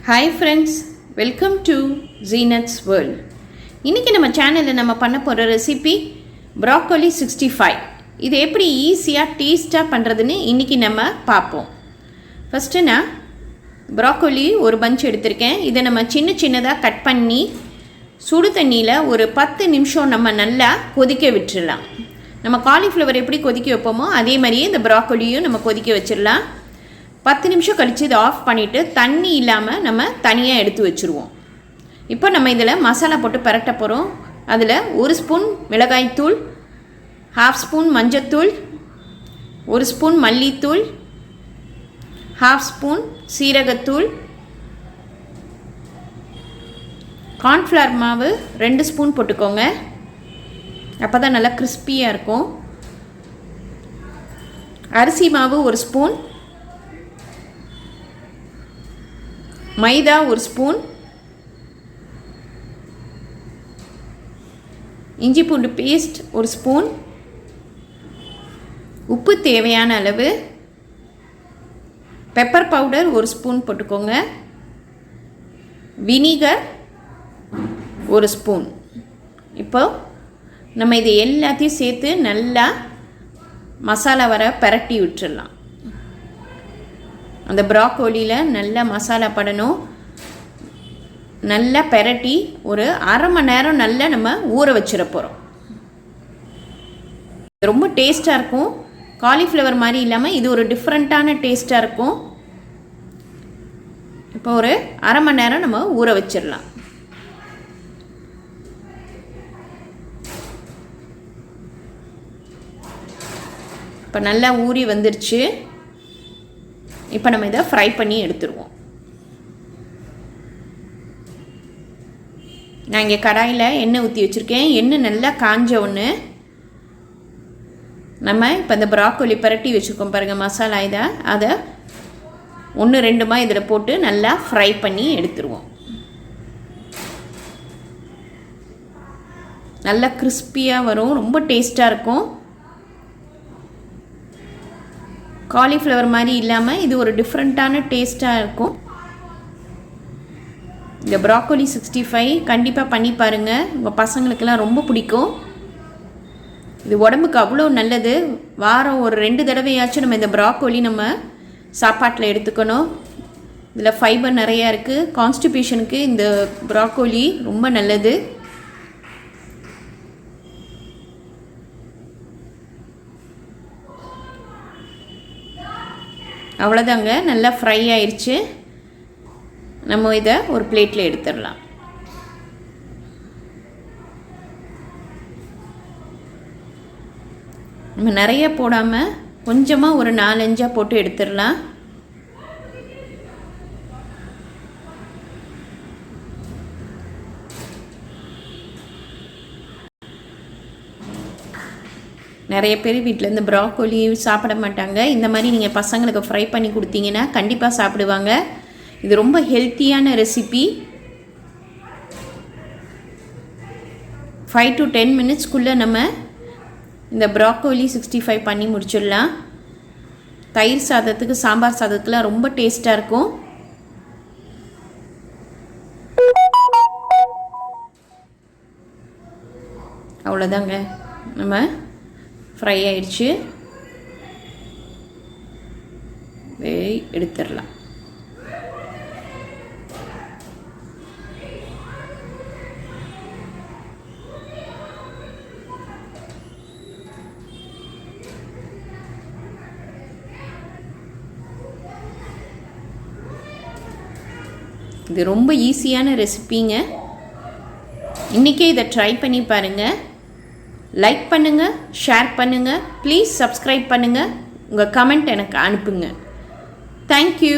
Hi friends, welcome to Zeenath'sworld. இன்னைக்கு நம்ம சேனல்ல நம்ம பண்ண போற ரெசிபி broccoli 65. இது எப்படி ஈஸியா டேஸ்டா பண்றதுன்னு இன்னைக்கு நம்ம பாப்போம். ஃபர்ஸ்ட் நான் broccoli ஒரு பஞ்ச் எடுத்துர்க்கேன். இத நம்ம சின்னதா கட் பண்ணி சுடு தண்ணியில ஒரு 10 நிமிஷம் நம்ம நல்லா கொதிக்க விட்டுறலாம். நம்ம காலிஃப்ளவர் எப்படி கொதிக்க வைப்போமோ அதே மாதிரியே இந்த broccoliயும் நம்ம கொதிக்க வச்சிரலாம். 10 நிமிஷம் கழிச்சு இதை ஆஃப் பண்ணிவிட்டு தண்ணி இல்லாமல் நம்ம தனியாக எடுத்து வச்சுருவோம். இப்போ நம்ம இதில் மசாலா போட்டு பரட்ட போகிறோம். அதில் 1 ஸ்பூன் மிளகாய்த்தூள், 1/2 ஸ்பூன் மஞ்சத்தூள், 1 ஸ்பூன் மல்லித்தூள், 1/2 ஸ்பூன் சீரகத்தூள், கார்ன்ஃப்ளவர் மாவு 2 ஸ்பூன் போட்டுக்கோங்க. அப்போ தான் நல்லா கிறிஸ்பியாக இருக்கும். அரிசி மாவு 1 ஸ்பூன், மைதா 1 ஸ்பூன், இஞ்சி பூண்டு பேஸ்ட் 1 ஸ்பூன், உப்பு தேவையான அளவு, பெப்பர் பவுடர் 1 ஸ்பூன் போட்டுக்கோங்க, வினிகர் 1 ஸ்பூன். இப்போ நம்ம இது எல்லாத்தையும் சேர்த்து நல்லா மசாலா வர பரட்டி விட்டுறலாம். அந்த ப்ராக்கோலியில் நல்லா மசாலா படணும். நல்லா பெரட்டி ஒரு அரை மணி நேரம் நல்லா நம்ம ஊற வச்சிட போகிறோம். ரொம்ப டேஸ்ட்டாக இருக்கும். காலிஃப்ளவர் மாதிரி இல்லாமல் இது ஒரு டிஃப்ரெண்ட்டான டேஸ்ட்டாக இருக்கும். இப்போ ஒரு அரை மணி நேரம் நம்ம ஊற வச்சிடலாம். இப்போ நல்லா ஊறி வந்துருச்சு. இப்போ நம்ம இதை ஃப்ரை பண்ணி எடுத்துருவோம். நான் இங்கே கடாயில் எண்ணெய் ஊற்றி வச்சுருக்கேன். எண்ணெய் நல்லா காஞ்ச ஒன்று நம்ம இப்போ இந்த ப்ராக்கோலி பரட்டி வச்சுருக்கோம் பாருங்கள் மசாலா. இதை அதை 1-2 இதில் போட்டு நல்லா ஃப்ரை பண்ணி எடுத்துருவோம். நல்லா கிறிஸ்பியாக வரும். ரொம்ப டேஸ்ட்டாக இருக்கும். காலிஃப்ளவர் மாதிரி இல்லாமல் இது ஒரு டிஃப்ரெண்ட்டான டேஸ்ட்டாக இருக்கும். இந்த broccoli 65 கண்டிப்பாக பண்ணி பாருங்கள். உங்கள் பசங்களுக்கெல்லாம் ரொம்ப பிடிக்கும். இது உடம்புக்கு அவ்வளோ நல்லது. வாரம் ஒரு 2 தடவையாச்சும் நம்ம இந்த broccoli நம்ம சாப்பாட்டில் எடுத்துக்கணும். இதில் ஃபைபர் நிறையா இருக்குது. கான்ஸ்டிபேஷனுக்கு இந்த broccoli ரொம்ப நல்லது. அவ்வளோதாங்க, நல்லா ஃப்ரை ஆயிடுச்சு. நம்ம இதை ஒரு பிளேட்டில் எடுத்துடலாம். நம்ம நிறைய போடாமல் கொஞ்சமாக ஒரு 4-5 போட்டு எடுத்துடலாம். நிறைய பேர் வீட்டில் இந்த ப்ராக்கோலி சாப்பிட மாட்டாங்க. இந்த மாதிரி நீங்கள் பசங்களுக்கு ஃப்ரை பண்ணி கொடுத்தீங்கன்னா கண்டிப்பாக சாப்பிடுவாங்க. இது ரொம்ப ஹெல்த்தியான ரெசிபி. 5 to 10 மினிட்ஸ்க்குள்ளே நம்ம இந்த ப்ராக்கோலி 65 பண்ணி முடிச்சிடலாம். தயிர் சாதத்துக்கு, சாம்பார் சாதத்துக்குலாம் ரொம்ப டேஸ்ட்டாக இருக்கும். அவ்வளோதாங்க, நம்ம ஃப்ரை ஆயிடுச்சு. எடுத்துடலாம். இது ரொம்ப ஈஸியான ரெசிபிங்க. இன்றைக்கே இதை ட்ரை பண்ணி பாருங்கள். லைக் பண்ணுங்கள், ஷேர் பண்ணுங்கள், ப்ளீஸ் சப்ஸ்கிரைப் பண்ணுங்கள். உங்கள் கமெண்ட் எனக்கு அனுப்புங்க. தேங்க்யூ.